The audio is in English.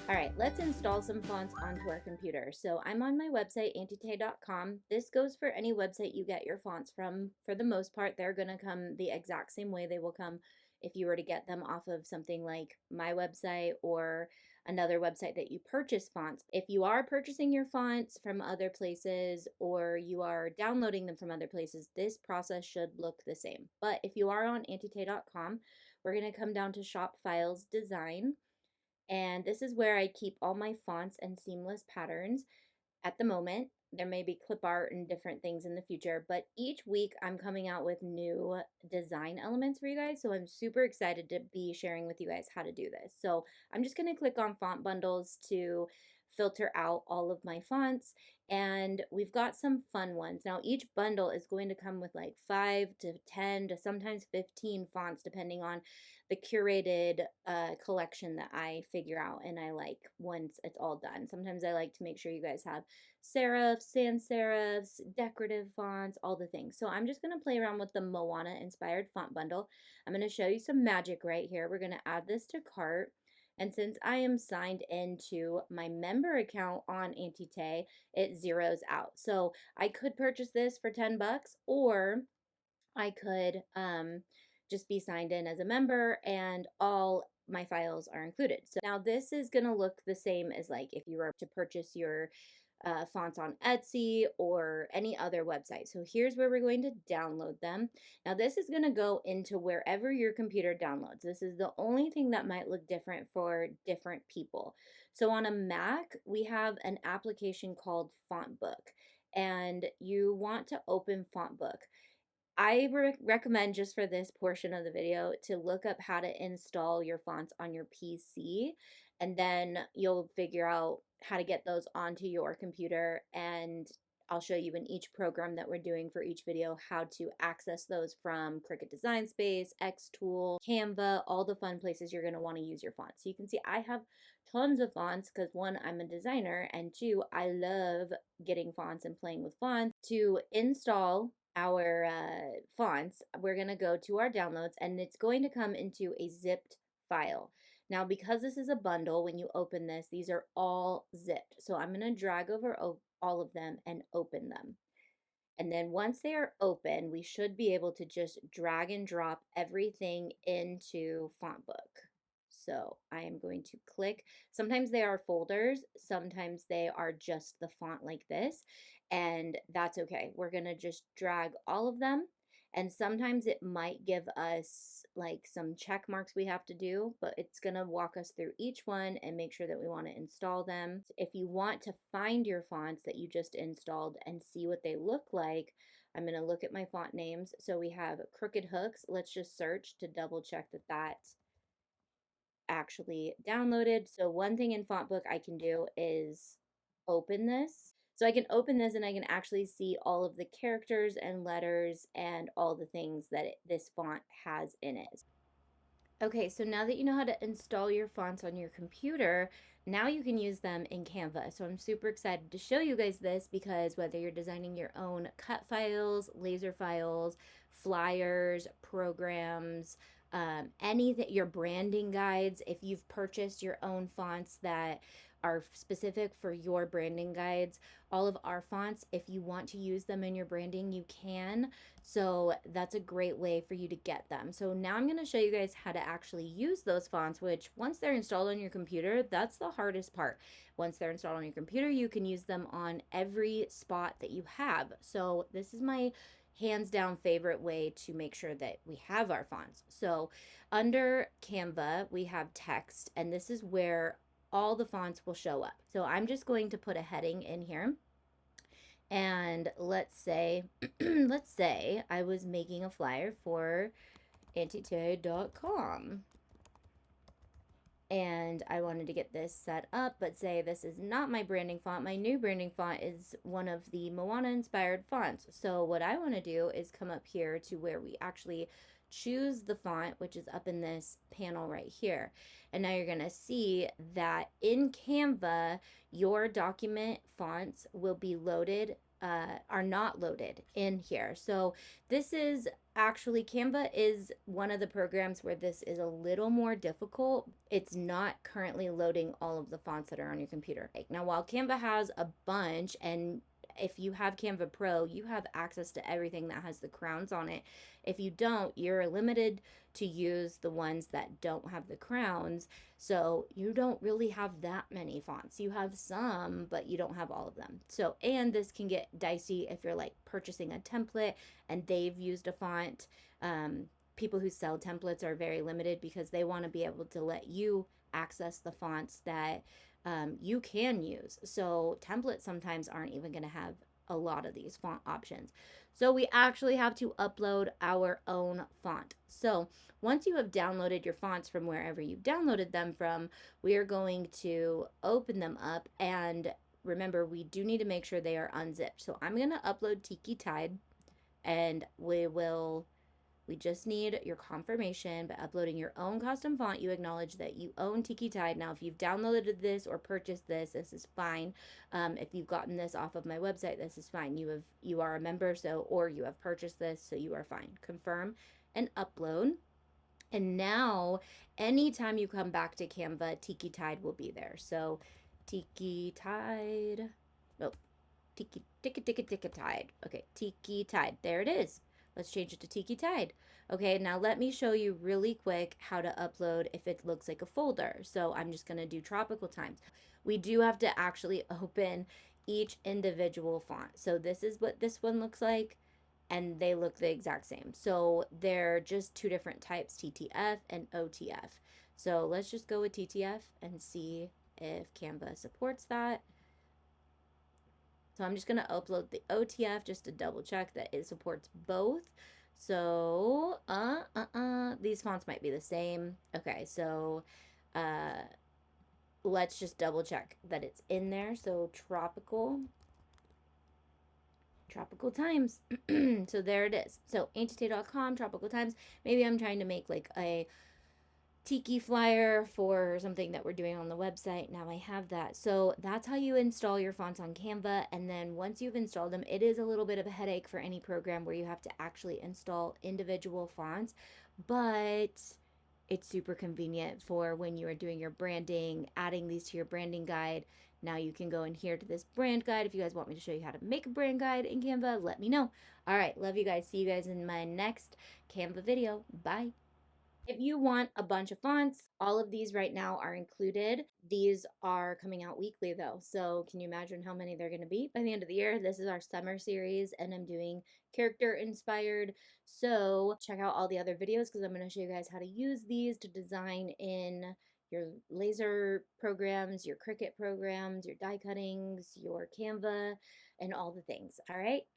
All right, let's install some fonts onto our computer. So I'm on my website, auntietay.com. This goes for any website you get your fonts from. For the most part, they're going to come the exact same way they will come if you were to get them off of something like my website or another website that you purchase fonts. If you are purchasing your fonts from other places or you are downloading them from other places, this process should look the same. But if you are on auntietay.com, we're going to come down to Shop Files Design. And this is where I keep all my fonts and seamless patterns at the moment. There may be clip art and different things in the future, but each week I'm coming out with new design elements for you guys. So I'm super excited to be sharing with you guys how to do this. So I'm just going to click on font bundles to filter out all of my fonts. And we've got some fun ones. Now, each bundle is going to come with like 5 to 10 to sometimes 15 fonts, depending on the curated collection that I figure out and I like once it's all done. Sometimes I like to make sure you guys have serifs, sans serifs, decorative fonts, all the things. So I'm just going to play around with the Moana inspired font bundle. I'm going to show you some magic right here. We're going to add this to cart. And since I am signed into my member account on Auntie Tay, it zeroes out. So I could purchase this for 10 bucks, or I could just be signed in as a member and all my files are included. So now this is going to look the same as like if you were to purchase your fonts on Etsy or any other website. So here's where we're going to download them. Now this is going to go into wherever your computer downloads. This is the only thing that might look different for different people. So on a Mac, we have an application called FontBook, and you want to open FontBook. I recommend just for this portion of the video to look up how to install your fonts on your PC, and then you'll figure out how to get those onto your computer, and I'll show you in each program that we're doing for each video how to access those from Cricut Design Space, Xtool, Canva, all the fun places you're going to want to use your fonts. So you can see I have tons of fonts because one, I'm a designer, and two, I love getting fonts and playing with fonts. To install our fonts, we're going to go to our downloads and it's going to come into a zipped file. Now, because this is a bundle, when you open this, these are all zipped. So I'm going to drag over all of them and open them. And then once they are open, we should be able to just drag and drop everything into FontBook. So I am going to click. Sometimes they are folders, sometimes they are just the font like this, and that's okay. We're going to just drag all of them, and sometimes it might give us like some check marks we have to do, but it's going to walk us through each one and make sure that we want to install them. If you want to find your fonts that you just installed and see what they look like, I'm going to look at my font names. So we have Crooked Hooks. Let's just search to double check that that's actually downloaded. So one thing in FontBook I can do is open this. So I can open this and I can actually see all of the characters and letters and all the things that this font has in it. Okay, so now that you know how to install your fonts on your computer, now you can use them in Canva. So I'm super excited to show you guys this because whether you're designing your own cut files, laser files, flyers, programs, anything, your branding guides, if you've purchased your own fonts that are specific for your branding guides, all of our fonts, if you want to use them in your branding, you can. So that's a great way for you to get them. So now I'm going to show you guys how to actually use those fonts, which once they're installed on your computer, that's the hardest part. Once they're installed on your computer, you can use them on every spot that you have. So this is my hands down favorite way to make sure that we have our fonts. So under Canva, we have text, and this is where all the fonts will show up. So I'm just going to put a heading in here. And let's say, let's say I was making a flyer for auntietay.com. And I wanted to get this set up, but say this is not my branding font. My new branding font is one of the Moana inspired fonts. So what I want to do is come up here to where we actually choose the font, which is up in this panel right here. And now you're going to see that in Canva, your document fonts will be loaded, are not loaded in here. So this is Actually, Canva is one of the programs where this is a little more difficult. It's not currently loading all of the fonts that are on your computer. Now, while Canva has a bunch, and if you have Canva Pro, you have access to everything that has the crowns on it. If you don't, you're limited to use the ones that don't have the crowns. So you don't really have that many fonts. You have some, but you don't have all of them. So, and this can get dicey if you're like purchasing a template and they've used a font. People who sell templates are very limited because they want to be able to let you access the fonts that you can use. So templates sometimes aren't even going to have a lot of these font options. So we actually have to upload our own font. So once you have downloaded your fonts from wherever you've downloaded them from, we are going to open them up, and remember, we do need to make sure they are unzipped. So I'm going to upload Tiki Tide, and we just need your confirmation by uploading your own custom font. You acknowledge that you own Tiki Tide. Now, if you've downloaded this or purchased this, this is fine. If you've gotten this off of my website, this is fine. You are a member, so, or you have purchased this, so you are fine. Confirm and upload. And now, anytime you come back to Canva, Tiki Tide will be there. So, Tiki Tide. Oh, Tiki Tide. Okay, Tiki Tide. There it is. Let's change it to Tiki Tide. Okay, now let me show you really quick how to upload if it looks like a folder. So I'm just going to do tropical times. We do have to actually open each individual font. So this is what this one looks like, and they look the exact same. So they're just two different types, TTF and OTF. So let's just go with TTF and see if Canva supports that. So I'm just going to upload the OTF just to double check that it supports both. So, these fonts might be the same. Okay, so let's just double check that it's in there. So tropical times. So there it is. So auntietay.com, tropical times. Maybe I'm trying to make like a tiki flyer for something that we're doing on the website. Now I have that. So that's how you install your fonts on Canva. And then once you've installed them, it is a little bit of a headache for any program where you have to actually install individual fonts, but it's super convenient for when you are doing your branding, adding these to your branding guide. Now you can go in here to this brand guide. If you guys want me to show you how to make a brand guide in Canva, let me know. All right, love you guys. See you guys in my next Canva video. Bye. If you want a bunch of fonts, all of these right now are included. These are coming out weekly though. So can you imagine how many they're going to be by the end of the year? This is our summer series and I'm doing character inspired. So check out all the other videos because I'm going to show you guys how to use these to design in your laser programs, your Cricut programs, your die cuttings, your Canva, and all the things. All right.